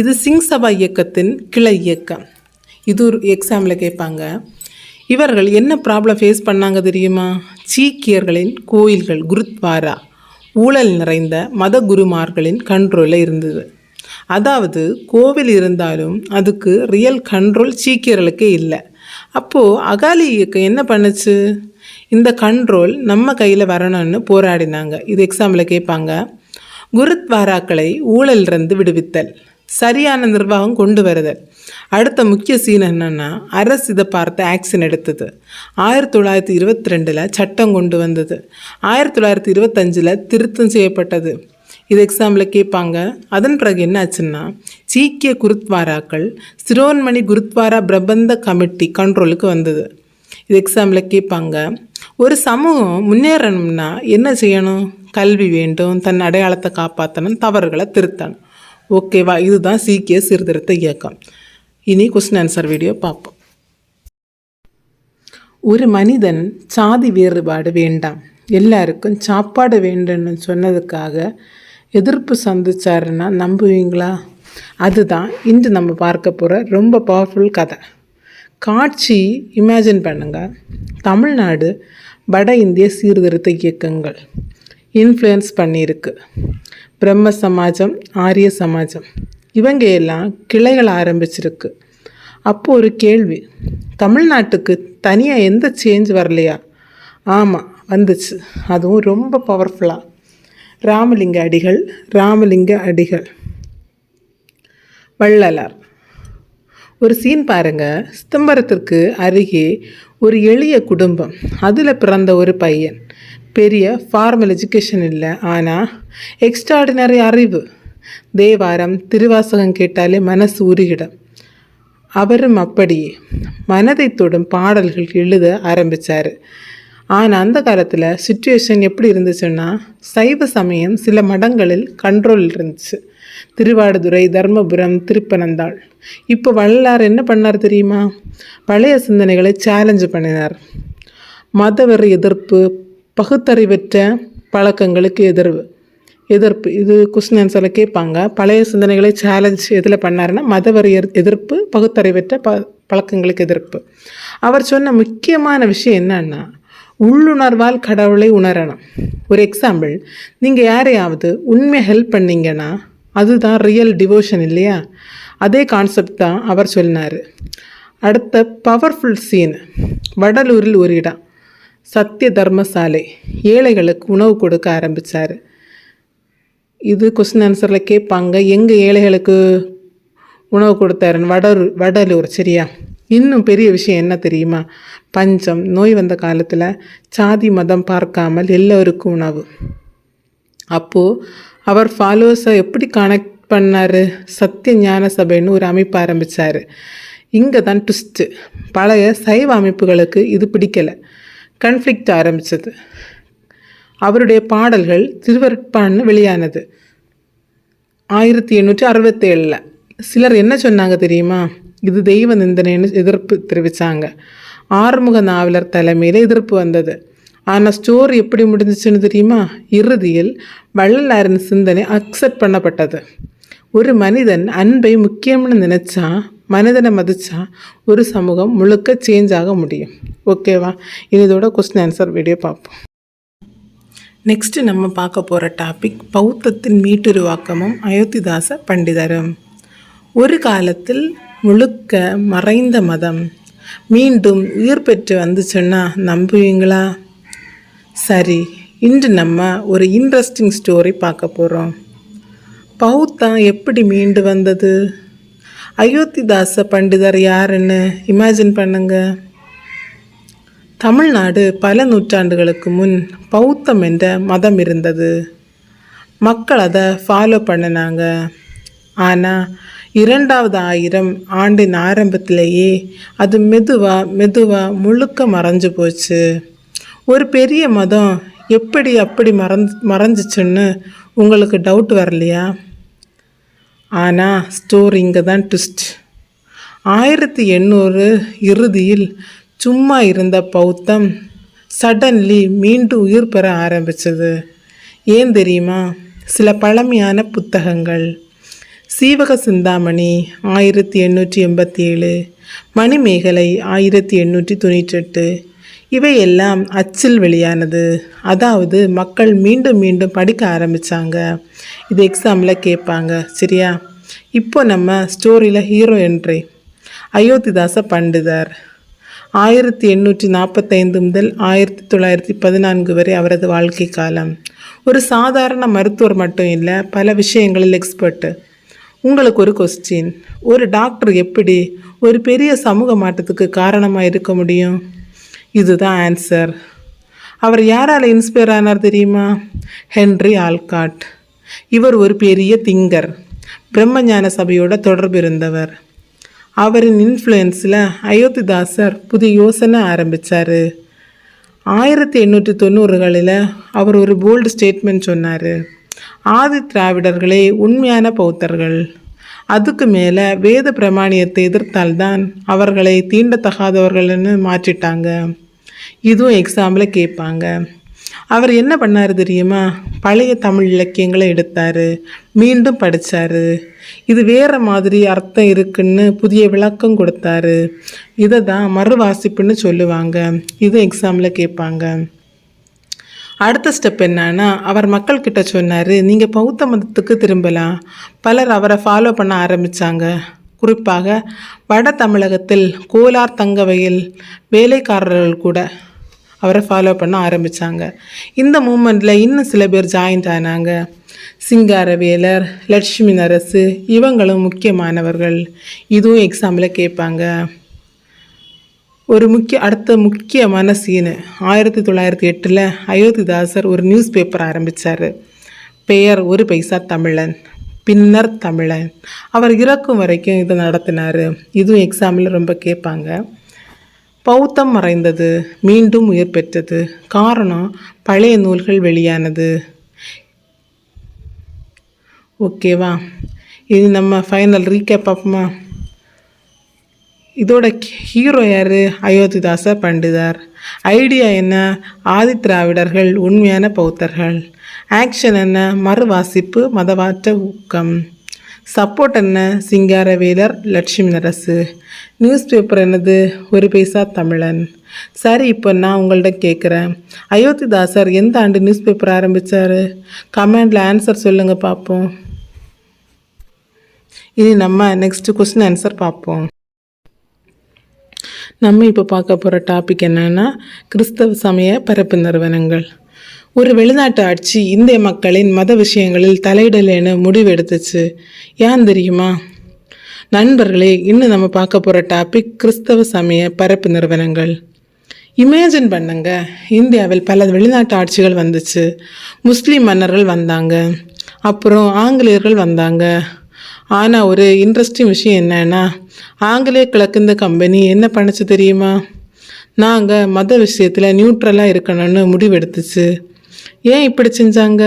இது சிங் சபா இயக்கத்தின் கிளை இயக்கம். இது ஒரு எக்ஸாம்பிள் கேட்பாங்க. இவர்கள் என்ன ப்ராப்ளம் ஃபேஸ் பண்ணாங்க தெரியுமா? சீக்கியர்களின் கோயில்கள், குருத்வாரா ஊழல் நிறைந்த மத குருமார்களின் கண்ட்ரோலில் இருந்தது. அதாவது கோவில் இருந்தாலும் அதுக்கு ரியல் கண்ட்ரோல் சீக்கியர்களுக்கே இல்லை. அப்போது அகாலி இயக்கம் என்ன பண்ணுச்சு? இந்த கண்ட்ரோல் நம்ம கையில் வரணும்னு போராடினாங்க. இது எக்ஸாம்பிள் கேட்பாங்க. குருத்வாராக்களை ஊழலிருந்து விடுவித்தல், சரியான நிர்வாகம் கொண்டு வருதல், அடுத்த முக்கிய சீன் என்னென்னா, அரசு இதை பார்த்து ஆக்ஷன் எடுத்தது. 1922 சட்டம் கொண்டு வந்தது. 1925 திருத்தம் செய்யப்பட்டது. இது எக்ஸாம்பிள் கேட்பாங்க. அதன் பிறகு என்ன ஆச்சுன்னா, சீக்கிய குருத்வாராக்கள் சிரோன்மணி குருத்வாரா பிரபந்த கமிட்டி கண்ட்ரோலுக்கு வந்தது. இது எக்ஸாம்பிள் கேட்பாங்க. ஒரு சமூகம் முன்னேறணும்னா என்ன செய்யணும்? கல்வி வேண்டும், தன் அடையாளத்தை காப்பாற்றணும், தவறுகளை திருத்தணும். ஓகேவா? இதுதான் சீக்கிய சீர்திருத்த இயக்கம். இனி கொஸ்டின் ஆன்சர் வீடியோ பார்ப்போம். ஒரு மனிதன் சாதி வேறுபாடு வேண்டாம், எல்லாருக்கும் சாப்பாடு வேண்டும்னு சொன்னதுக்காக எதிர்ப்பு சந்திச்சாருன்னா நம்புவீங்களா? அதுதான் இன்று நம்ம பார்க்க போகிற ரொம்ப பவர்ஃபுல் கதை. காட்சி இமேஜின் பண்ணுங்கள். தமிழ்நாடு வட இந்திய சீர்திருத்த இயக்கங்கள் இன்ஃப்ளூயன்ஸ் பண்ணியிருக்கு. பிரம்ம சமாஜம், ஆரிய சமாஜம் இவங்க எல்லாம் கிளைகள் ஆரம்பிச்சிருக்கு. அப்போது ஒரு கேள்வி, தமிழ்நாட்டுக்கு தனியாக எந்த சேஞ்ச் வரலையா? ஆமாம், வந்துச்சு. அதுவும் ரொம்ப பவர்ஃபுல்லாக. ராமலிங்க அடிகள், வள்ளலார். ஒரு சீன் பாருங்கள். சிதம்பரத்திற்கு அருகே ஒரு எளிய குடும்பம், அதில் பிறந்த ஒரு பையன். பெரிய ஃபார்மல் எஜுகேஷன் இல்லை, ஆனால் எக்ஸ்ட்ராடினரி அறிவு. தேவாரம், திருவாசகம் கேட்டாலே மனசு உருகிடும். அவரும் அப்படியே மனதை தொடும் பாடல்கள் எழுத ஆரம்பித்தார். ஆனால் அந்த காலத்தில் சுச்சுவேஷன் எப்படி இருந்துச்சுன்னா, சைவ சமயம் சில மடங்களில் கண்ட்ரோல் இருந்துச்சு. திருவாடுதுறை, தர்மபுரம், திருப்பனந்தாள். இப்போ வள்ளலார் என்ன பண்ணார் தெரியுமா? பழைய சிந்தனைகளை சேலஞ்சு பண்ணினார். மதவெறி எதிர்ப்பு, பகுத்தறிவற்ற பழக்கங்களுக்கு எதிர்ப்பு. இது கொஸ்டின் ஆன்சரில் கேட்பாங்க. பழைய சிந்தனைகளை சேலஞ்ச் எதில் பண்ணாருன்னா, மதவெறி எதிர்ப்பு, பகுத்தறிவற்ற பழக்கங்களுக்கு எதிர்ப்பு. அவர் சொன்ன முக்கியமான விஷயம் என்னன்னா, உள்ளுணர்வால் கடவுளை உணரணும். ஒரு எக்ஸாம்பிள், நீங்கள் யாரையாவது உண்மையாக ஹெல்ப் பண்ணீங்கன்னா அதுதான் ரியல் டிவோஷன் இல்லையா? அதே கான்செப்ட் தான் அவர் சொன்னார். அடுத்த பவர்ஃபுல் சீன், வடலூரில் ஒரு இடம், சத்திய தர்மசாலை. ஏழைகளுக்கு உணவு கொடுக்க ஆரம்பித்தார். இது கொஸ்டின் ஆன்சரில் கேட்பாங்க. எங்கே ஏழைகளுக்கு உணவு கொடுத்தாருன்னு? வடலூர். சரியா? இன்னும் பெரிய விஷயம் என்ன தெரியுமா? பஞ்சம், நோய் வந்த காலத்தில் சாதி மதம் பார்க்காமல் எல்லோருக்கும் உணவு. அப்போது அவர் ஃபாலோவர்ஸை எப்படி கனெக்ட் பண்ணார்? சத்திய ஞான சபைன்னு ஒரு அமைப்பு ஆரம்பித்தார். இங்கே தான் ட்விஸ்ட்டு. பழைய சைவ அமைப்புகளுக்கு இது பிடிக்கலை, கன்ஃப்ளிக்ட் ஆரம்பித்தது. அவருடைய பாடல்கள் திருவருட்பான்னு வெளியானது 1867. சிலர் என்ன சொன்னாங்க தெரியுமா? இது தெய்வ நிந்தனைன்னு எதிர்ப்பு தெரிவித்தாங்க. ஆறுமுக நாவலர் தலைமையில் எதிர்ப்பு வந்தது. ஆனால் ஸ்டோரி எப்படி முடிஞ்சிச்சுன்னு தெரியுமா? இறுதியில் வள்ளலாரின் சிந்தனை அக்செப்ட் பண்ணப்பட்டது. ஒரு மனிதன் அன்பை முக்கியம்னு நினச்சா, மனிதனை மதிச்சா ஒரு சமூகம் முழுக்க சேஞ்ச் ஆக முடியும். ஓகேவா? இதோட கொஸ்டின் ஆன்சர் வீடியோ பார்ப்போம். நெக்ஸ்ட்டு நம்ம பார்க்க போகிற டாபிக் பௌத்தத்தின் மீட்டுருவாக்கமும் அயோத்திதாச பண்டிதரும். ஒரு காலத்தில் முழுக்க மறைந்த மதம் மீண்டும் உயிர் பெற்று வந்துச்சுன்னா நம்புவீங்களா? சரி, இன்று நம்ம ஒரு இன்ட்ரெஸ்டிங் ஸ்டோரி பார்க்க போகிறோம். பௌத்தம் எப்படி மீண்டு வந்தது? அயோத்திதாச பண்டிதர் யாருன்னு இமேஜின் பண்ணுங்க. தமிழ்நாடு பல நூற்றாண்டுகளுக்கு முன் பௌத்தம் என்ற மதம் இருந்தது. மக்கள் அதை ஃபாலோ பண்ணினாங்க. ஆனால் 2000 ஆண்டின் ஆரம்பத்திலேயே அது மெதுவாக முழுக்க மறைஞ்சு போச்சு. ஒரு பெரிய மதம் எப்படி அப்படி மறைஞ்சிச்சுன்னு உங்களுக்கு டவுட் வரலையா? ஆனால் ஸ்டோரி இங்கே தான் ட்விஸ்ட். 1800 இறுதியில் சும்மா இருந்த பௌத்தம் சடன்லி மீண்டும் உயிர் பெற ஆரம்பித்தது. ஏன் தெரியுமா? சில பழமையான புத்தகங்கள், சீவக சிந்தாமணி 1887, மணிமேகலை 1898, இவையெல்லாம் அச்சில் வெளியானது. அதாவது மக்கள் மீண்டும் மீண்டும் படிக்க ஆரம்பித்தாங்க. இது எக்ஸாமில் கேட்பாங்க. சரியா? இப்போ நம்ம ஸ்டோரியில் ஹீரோ என்ட்ரி. அயோத்திதாச பண்டிதர் 1845 முதல் 1914 வரை அவரது வாழ்க்கை காலம். ஒரு சாதாரண மருத்துவர் மட்டும் இல்லை, பல விஷயங்களில் எக்ஸ்பர்ட்டு. உங்களுக்கு ஒரு கொஸ்டின், ஒரு டாக்டர் எப்படி ஒரு பெரிய சமூக மாற்றத்துக்கு காரணமாக இருக்க முடியும்? இதுதான் ஆன்சர். அவர் யாரால் இன்ஸ்பயர் ஆனார் தெரியுமா? Henry Olcott. இவர் ஒரு பெரிய திங்கர், பிரம்மஞான சபையோட தொடர்பு இருந்தவர். அவரின் இன்ஃப்ளூயன்ஸில் அயோத்திதாசர் புதிய யோசனை ஆரம்பித்தார். 1890களில் அவர் ஒரு போல்டு ஸ்டேட்மெண்ட் சொன்னார். ஆதி திராவிடர்களே உண்மையான பௌத்தர்கள். அதுக்கு மேலே வேத பிரமாணியத்தை எதிர்த்தால்தான் அவர்களை தீண்டத்தகாதவர்கள்னு மாற்றிட்டாங்க. இதுவும் எக்ஸாம்பிள் கேட்பாங்க. அவர் என்ன பண்ணார் தெரியுமா? பழைய தமிழ் இலக்கியங்களை எடுத்தார், மீண்டும் படித்தார். இது வேறு மாதிரி அர்த்தம் இருக்குன்னு புதிய விளக்கம் கொடுத்தாரு. இதை தான் மறுவாசிப்புன்னு சொல்லுவாங்க. இது எக்ஸாமில் கேட்பாங்க. அடுத்த ஸ்டெப் என்னன்னா, அவர் மக்கள்கிட்ட சொன்னார், நீங்கள் பௌத்த மதத்துக்கு திரும்பலாம். பலர் அவரை ஃபாலோ பண்ண ஆரம்பித்தாங்க. குறிப்பாக வட தமிழகத்தில் கோலார் தங்கவயல் வேலைக்காரர்கள் கூட அவரை ஃபாலோ பண்ண ஆரம்பித்தாங்க. இந்த மூமெண்ட்டில் இன்னும் சில பேர் ஜாயின்ட் ஆனாங்க. சிங்காரவேலர், லட்சுமி நரசு, இவங்களும் முக்கியமானவர்கள். இதுவும் எக்ஸாம்பிள் கேட்பாங்க. ஒரு அடுத்த முக்கியமான சீனு, 1908 அயோத்திதாசர் ஒரு நியூஸ் பேப்பர் ஆரம்பித்தார். பெயர் ஒரு பைசா தமிழன், பின்னர் தமிழன். அவர் இறக்கும் வரைக்கும் இதை நடத்தினார். இதுவும் எக்ஸாம்பிள் ரொம்ப கேட்பாங்க. பௌத்தம் மறைந்தது, மீண்டும் உயிர் பெற்றது. காரணம் பழைய நூல்கள் வெளியானது. ஓகேவா? இது நம்ம ஃபைனல் ரீகேப் பார்ப்போமா? இதோட ஹீரோ யார்? அயோத்திதாச பண்டிதர். ஐடியா என்ன? ஆதி திராவிடர்கள் உண்மையான பௌத்தர்கள். ஆக்ஷன் என்ன? மறுவாசிப்பு, மதவாற்ற ஊக்கம். சப்போர்ட் என்ன? சிங்காரவேலர், லட்சுமி நரசு. நியூஸ் பேப்பர் என்னது? ஒரு பைசா தமிழன். சரி, இப்போ நான் உங்கள்கிட்ட கேட்குறேன், அயோத்திதாசர் எந்த ஆண்டு நியூஸ் பேப்பர் ஆரம்பித்தார்? கமெண்டில் ஆன்சர் சொல்லுங்கள் பார்ப்போம். இனி நம்ம நெக்ஸ்ட்டு கொஸ்டின் ஆன்சர் பார்ப்போம். நம்ம இப்போ பார்க்க போகிற டாபிக் என்னன்னா, கிறிஸ்தவ சமய பரப்பு நிறுவனங்கள். ஒரு வெளிநாட்டு ஆட்சி இந்திய மக்களின் மத விஷயங்களில் தலையிடலேன்னு முடிவு எடுத்துச்சு. ஏன் தெரியுமா? நண்பர்களே, இன்னும் நம்ம பார்க்க போகிற டாபிக் கிறிஸ்தவ சமய பரப்பு நிறுவனங்கள். இமேஜின் பண்ணுங்க, இந்தியாவில் பல வெளிநாட்டு ஆட்சிகள் வந்துச்சு. முஸ்லீம் மன்னர்கள் வந்தாங்க, அப்புறம் ஆங்கிலேயர்கள் வந்தாங்க. ஆனால் ஒரு இன்ட்ரெஸ்டிங் விஷயம் என்னன்னா, ஆங்கிலேய கிழக்கிந்த கம்பெனி என்ன பண்ணுச்சு தெரியுமா? நாங்கள் மத விஷயத்தில் நியூட்ரலாக இருக்கணும்னு முடிவெடுத்துச்சு. ஏன் இப்படி செஞ்சாங்க?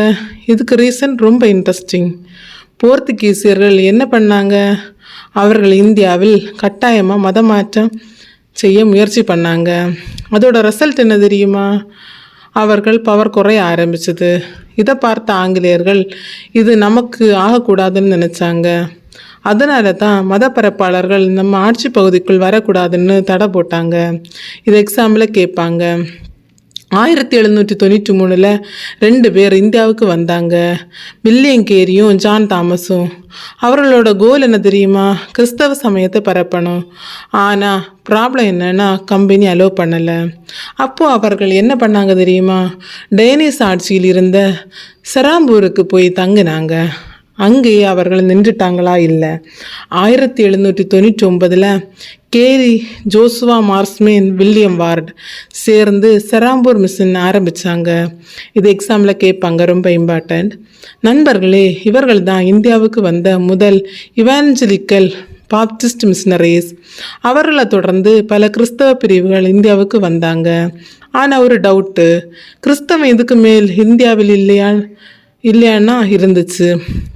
இதுக்கு ரீசன் ரொம்ப இன்ட்ரெஸ்டிங். போர்த்துகீசியர்கள் என்ன பண்ணாங்க? அவர்கள் இந்தியாவில் கட்டாயமாக மத மாற்றம் செய்ய முயற்சி பண்ணாங்க. அதோட ரிசல்ட் என்ன தெரியுமா? அவர்கள் பவர் குறைய ஆரம்பிச்சது. இதை பார்த்த ஆங்கிலேயர்கள் இது நமக்கு ஆகக்கூடாதுன்னு நினச்சாங்க. அதனால தான் மதப்பரப்பாளர்கள் நம்ம ஆட்சி பகுதிக்குள் வரக்கூடாதுன்னு தடை போட்டாங்க. இது எக்ஸாம்பிள் கேட்பாங்க. 1793 2 பேர் இந்தியாவுக்கு வந்தாங்க, வில்லியம் கேரியும் ஜான் தாமஸும். அவர்களோட கோல் என்ன தெரியுமா? கிறிஸ்தவ சமயத்தை பரப்பணும். ஆனால் ப்ராப்ளம் என்னன்னா, கம்பெனி அலோவ் பண்ணலை. அப்போது அவர்கள் என்ன பண்ணாங்க தெரியுமா? டேனிஷ் ஆட்சியில் இருந்த செராம்பூருக்கு போய் தங்கினாங்க. அங்கேயே அவர்கள் நின்றுட்டாங்களா? இல்லை. 1799 கேரி, ஜோசுவா மார்ஸ்மேன், வில்லியம் வார்டு சேர்ந்து செராம்பூர் மிஷன் ஆரம்பித்தாங்க. இது எக்ஸாமில் கேட்பாங்க, ரொம்ப இம்பார்ட்டண்ட். நண்பர்களே, இவர்கள் தான் இந்தியாவுக்கு வந்த முதல் இவாஞ்சலிக்கல் பாப்டிஸ்ட் மிஷனரிஸ். அவர்களை தொடர்ந்து பல கிறிஸ்தவ பிரிவுகள் இந்தியாவுக்கு வந்தாங்க. ஆனால் ஒரு டவுட்டு, கிறிஸ்தவம் இதுக்கு மேல் இந்தியாவில் இல்லையான்னா இருந்துச்சு.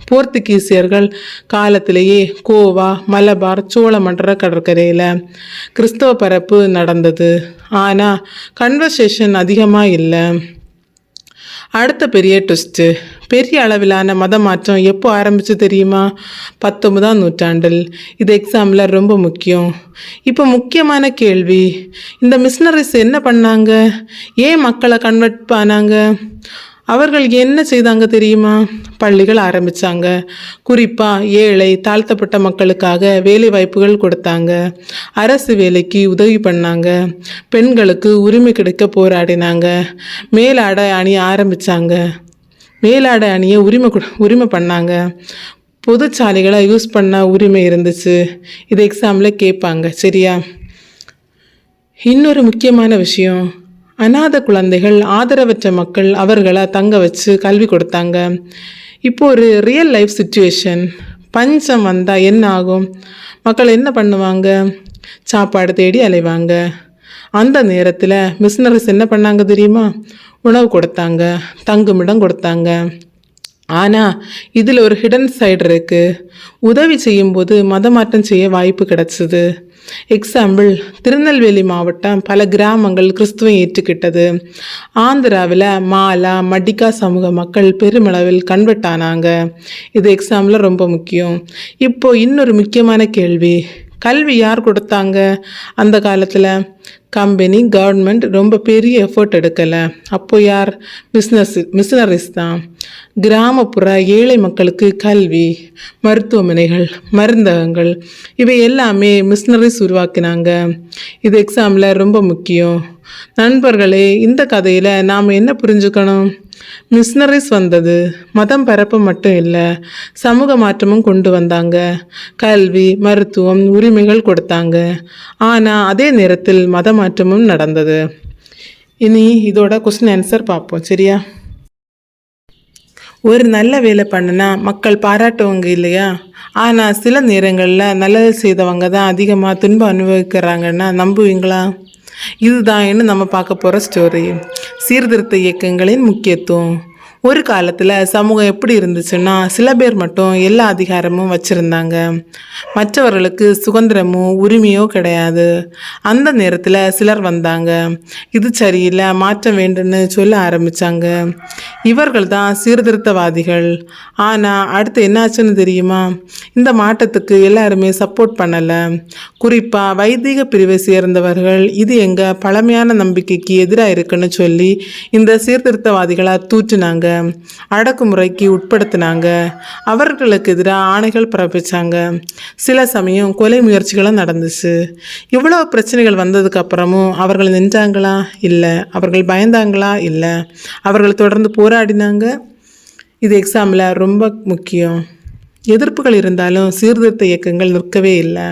போர்த்துகீசியர்கள் காலத்திலேயே கோவா, மலபார், சோழமண்டல கடற்கரையில் கிறிஸ்தவ பரப்பு நடந்தது. ஆனால் கன்வர்சேஷன் அதிகமாக இல்லை. அடுத்த பெரிய ட்விஸ்ட்டு, பெரிய அளவிலான மத மாற்றம் எப்போ ஆரம்பிச்சு தெரியுமா? 19ஆம் நூற்றாண்டில். இது எக்ஸாமில் ரொம்ப முக்கியம். இப்போ முக்கியமான கேள்வி, இந்த மிஷனரிஸ் என்ன பண்ணாங்க? ஏன் மக்களை கன்வெர்ட் பண்ணாங்க? அவர்கள் என்ன செய்தாங்க தெரியுமா? பள்ளிகள் ஆரம்பித்தாங்க. குறிப்பாக ஏழை தாழ்த்தப்பட்ட மக்களுக்காக வேலை வாய்ப்புகள் கொடுத்தாங்க. அரசு வேலைக்கு உதவி பண்ணாங்க. பெண்களுக்கு உரிமை கிடைக்க போராடினாங்க. மேலாடை அணிய ஆரம்பித்தாங்க. மேலாடை அணிய உரிமை பண்ணாங்க. பொதுச்சாலைகளை யூஸ் பண்ண உரிமை இருந்துச்சு. இது எக்ஸாமில் கேட்பாங்க. சரியா? இன்னொரு முக்கியமான விஷயம், அநாத குழந்தைகள், ஆதரவற்ற மக்கள், அவர்களை தங்க வச்சு கல்வி கொடுத்தாங்க. இப்போ ஒரு ரியல் லைஃப் சுச்சுவேஷன், பஞ்சம் வந்தால் என்ன ஆகும்? மக்கள் என்ன பண்ணுவாங்க? சாப்பாடு தேடி அலைவாங்க. அந்த நேரத்தில் மிஷினரிஸ் என்ன பண்ணாங்க தெரியுமா? உணவு கொடுத்தாங்க, தங்குமிடம் கொடுத்தாங்க. ஆனால் இதில் ஒரு ஹிடன் சைடு இருக்குது. உதவி செய்யும்போது மதமாற்றம் செய்ய வாய்ப்பு கிடச்சிது. எக்ஸாம்பிள், திருநெல்வேலி மாவட்டம் பல கிராமங்கள் கிறிஸ்துவை ஏற்றுக்கிட்டது. ஆந்திராவில் மாலா மடிகா சமூக மக்கள் பெருமளவில் கன்வெர்ட் ஆனாங்க. இது எக்ஸாம்பிள் ரொம்ப முக்கியம். இப்போ இன்னொரு முக்கியமான கேள்வி, கல்வி யார் கொடுத்தாங்க? அந்த காலத்தில் கம்பெனி, கவர்மெண்ட் ரொம்ப பெரிய எஃபர்ட் எடுக்கலை. அப்போது யார்? மிஷினரிஸ் தான். கிராமப்புற ஏழை மக்களுக்கு கல்வி, மருத்துவமனைகள், மருந்தகங்கள் இவை எல்லாமே மிஷினரிஸ் உருவாக்கினாங்க. இது எக்ஸாமில் ரொம்ப முக்கியம். நண்பர்களே, இந்த கதையில் நாம் என்ன புரிஞ்சுக்கணும்? மிஷினரிஸ் வந்தது மதம் பரப்ப மட்டும் இல்லை, சமூக மாற்றமும் கொண்டு வந்தாங்க. கல்வி, மருத்துவம், உரிமைகள் கொடுத்தாங்க. ஆனால் அதே நேரத்தில் மத மாற்றமும் நடந்தது. இனி இதோட கொஸ்டின் ஆன்சர் பார்ப்போம். சரியா? ஒரு நல்ல வேலை பண்ணுனா மக்கள் பாராட்டுவங்க இல்லையா? ஆனால் சில நேரங்களில் நல்லது செய்தவங்க தான் அதிகமாக துன்பம் அனுபவிக்கிறாங்கன்னா நம்புவீங்களா? இதுதான் என்ன நம்ம பார்க்க போகிற ஸ்டோரி, சீர்திருத்த இயக்கங்களின் முக்கியத்துவம். ஒரு காலத்தில் சமூகம் எப்படி இருந்துச்சுன்னா, சில பேர் மட்டும் எல்லா அதிகாரமும் வச்சுருந்தாங்க, மற்றவர்களுக்கு சுதந்திரமோ உரிமையோ கிடையாது. அந்த நேரத்தில் சிலர் வந்தாங்க, இது சரியில்லை, மாற்றம் வேண்டும்னு சொல்ல ஆரம்பித்தாங்க. இவர்கள் தான் சீர்திருத்தவாதிகள். ஆனால் அடுத்து என்னாச்சுன்னு தெரியுமா? இந்த மாற்றத்துக்கு எல்லாருமே சப்போர்ட் பண்ணலை. குறிப்பாக வைதிக பிரிவை சேர்ந்தவர்கள் இது எங்கள் பழமையான நம்பிக்கைக்கு எதிராக இருக்குன்னு சொல்லி இந்த சீர்திருத்தவாதிகளை தூற்றினாங்க, அடக்குமுறைக்கு உட்படுத்தினாங்க, அவர்களுக்கு எதிராக ஆணைகள் பிறப்பிச்சாங்க. சில சமயம் கொலை முயற்சிகளும் நடந்துச்சு. இவ்வளோ பிரச்சனைகள் வந்ததுக்கு அப்புறமும் அவர்கள் நின்றாங்களா? இல்லை. அவர்கள் பயந்தாங்களா? இல்லை. அவர்கள் தொடர்ந்து போராடினாங்க. இது எக்ஸாமில் ரொம்ப முக்கியம். எதிர்ப்புகள் இருந்தாலும் சீர்திருத்த இயக்கங்கள் நிற்கவே இல்லை.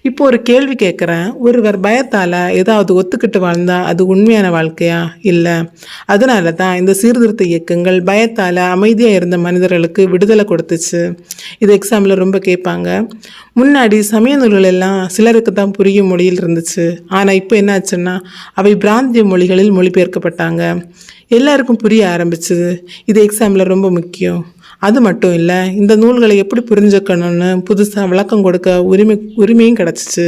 இப்போ ஒரு கேள்வி கேட்குறேன், ஒருவர் பயத்தால் ஏதாவது ஒத்துக்கிட்டு வாழ்ந்தால் அது உண்மையான வாழ்க்கையா? இல்லை. அதனால தான் இந்த சீர்திருத்த இயக்கங்கள் பயத்தால் அமைதியாக இருந்த மனிதர்களுக்கு விடுதலை கொடுத்துச்சு. இது எக்ஸாமில் ரொம்ப கேட்பாங்க. முன்னாடி சமய நூல்கள் எல்லாம் சிலருக்கு தான் புரியும் மொழியில் இருந்துச்சு. ஆனால் இப்போ என்ன ஆச்சுன்னா அவை பிராந்திய மொழிகளில் மொழிபெயர்க்கப்பட்டாங்க, எல்லாருக்கும் புரிய ஆரம்பிச்சுது. இது எக்ஸாமில் ரொம்ப முக்கியம். அது மட்டும் இல்லை, இந்த நூல்களை எப்படி புரிஞ்சுக்கணும்னு புதுசாக விளக்கம் கொடுக்க உரிமையும் கிடச்சிச்சு.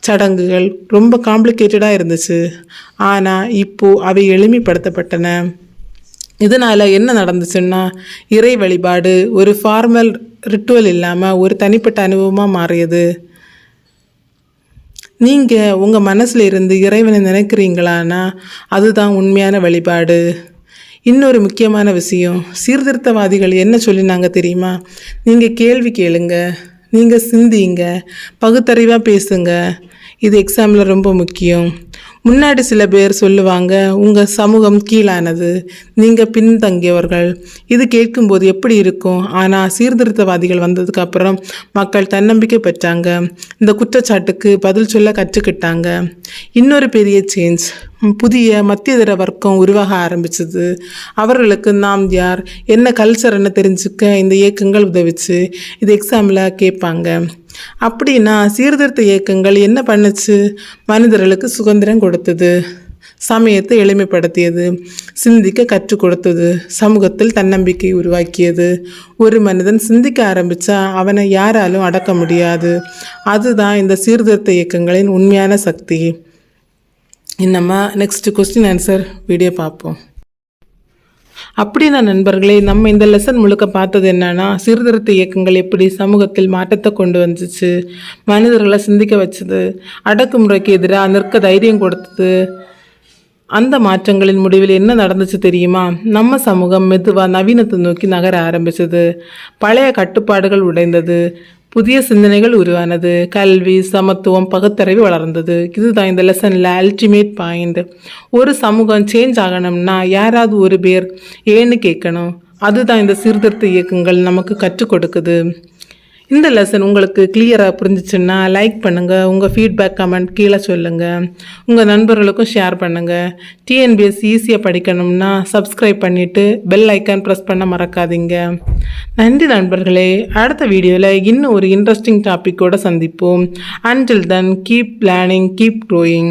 சடங்குகள் ரொம்ப காம்ப்ளிகேட்டடாக இருந்துச்சு, ஆனால் இப்போது அவை எளிமைப்படுத்தப்பட்டன. இதனால் என்ன நடந்துச்சுன்னா, இறை வழிபாடு ஒரு ஃபார்மல் ரிட்டுவல் இல்லாமல் ஒரு தனிப்பட்ட அனுபவமாக மாறியது. நீங்கள் உங்கள் மனசில் இருந்து இறைவனை நினைக்கிறீங்களான்னா அதுதான் உண்மையான வழிபாடு. இன்னொரு முக்கியமான விஷயம், சீர்திருத்தவாதிகள் என்ன சொல்லினாங்க தெரியுமா? நீங்கள் கேள்வி கேளுங்க, நீங்கள் சிந்திங்க, பகுத்தறிவாக பேசுங்க. இது எக்ஸாமில் ரொம்ப முக்கியம். முன்னாடி சில பேர் சொல்லுவாங்க, உங்கள் சமூகம் கீழானது, நீங்கள் பின்தங்கியவர்கள். இது கேட்கும்போது எப்படி இருக்கும்? ஆனால் சீர்திருத்தவாதிகள் வந்ததுக்கப்புறம் மக்கள் தன்னம்பிக்கை பெற்றாங்க, இந்த குற்றச்சாட்டுக்கு பதில் சொல்ல கற்றுக்கிட்டாங்க. இன்னொரு பெரிய சேஞ்ச், புதிய மத்தியதர வர்க்கம் உருவாக ஆரம்பிச்சது. அவர்களுக்கு நாம் யார், என்ன கல்ச்சர்னு தெரிஞ்சுக்க இந்த இயக்கங்கள் உதவிச்சு. இது எக்ஸாமில் கேட்பாங்க. அப்படின்னா சீர்திருத்த இயக்கங்கள் என்ன பண்ணுச்சு? மனிதர்களுக்கு சுதந்திரம் கொடுத்தது, சமயத்தை எளிமைப்படுத்தியது, சிந்திக்க கற்றுக் கொடுத்தது, சமூகத்தில் தன்னம்பிக்கை உருவாக்கியது. ஒரு மனிதன் சிந்திக்க ஆரம்பித்தா அவனை யாராலும் அடக்க முடியாது. அதுதான் இந்த சீர்திருத்த இயக்கங்களின் உண்மையான சக்தி. நம்ம நெக்ஸ்ட் கொஸ்டின் ஆன்சர் வீடியோ பார்ப்போம். அப்படின்னா நண்பர்களே, நம்ம இந்த லெசன் முழுக்க பார்த்தது என்னன்னா, சீர்திருத்த இயக்கங்கள் எப்படி சமூகத்தில் மாற்றத்தை கொண்டு வந்துச்சு, மனிதர்களை சிந்திக்க வச்சது, அடக்குமுறைக்கு எதிராக நிற்க தைரியம் கொடுத்தது. அந்த மாற்றங்களின் முடிவில் என்ன நடந்துச்சு தெரியுமா? நம்ம சமூகம் மெதுவாக நவீனத்தை நோக்கி நகர ஆரம்பிச்சது, பழைய கட்டுப்பாடுகள் உடைந்தது, புதிய சிந்தனைகள் உருவானது, கல்வி, சமத்துவம், பகுத்தறிவு வளர்ந்தது. இதுதான் இந்த லெசனில் அல்டிமேட் பாயிண்ட். ஒரு சமூகம் சேஞ்ச் ஆகணும்னா யாராவது ஒரு பேர் ஏன்னு கேட்கணும். அதுதான் இந்த சீர்திருத்த இயக்கங்கள் நமக்கு கற்றுக் கொடுக்குது. இந்த லெசன் உங்களுக்கு கிளியராக புரிஞ்சிச்சுன்னா லைக் பண்ணுங்கள், உங்கள் ஃபீட்பேக் கமெண்ட் கீழே சொல்லுங்கள், உங்கள் நண்பர்களுக்கும் ஷேர் பண்ணுங்கள். டிஎன்பிஎஸ்சி ஈஸியாக படிக்கணும்னா சப்ஸ்கிரைப் பண்ணிவிட்டு பெல் ஐக்கான் ப்ரெஸ் பண்ண மறக்காதீங்க. நன்றி நண்பர்களே. அடுத்த வீடியோவில் இன்னும் ஒரு இன்ட்ரெஸ்டிங் டாப்பிக்கோடு சந்திப்போம். Until then, keep learning, keep growing.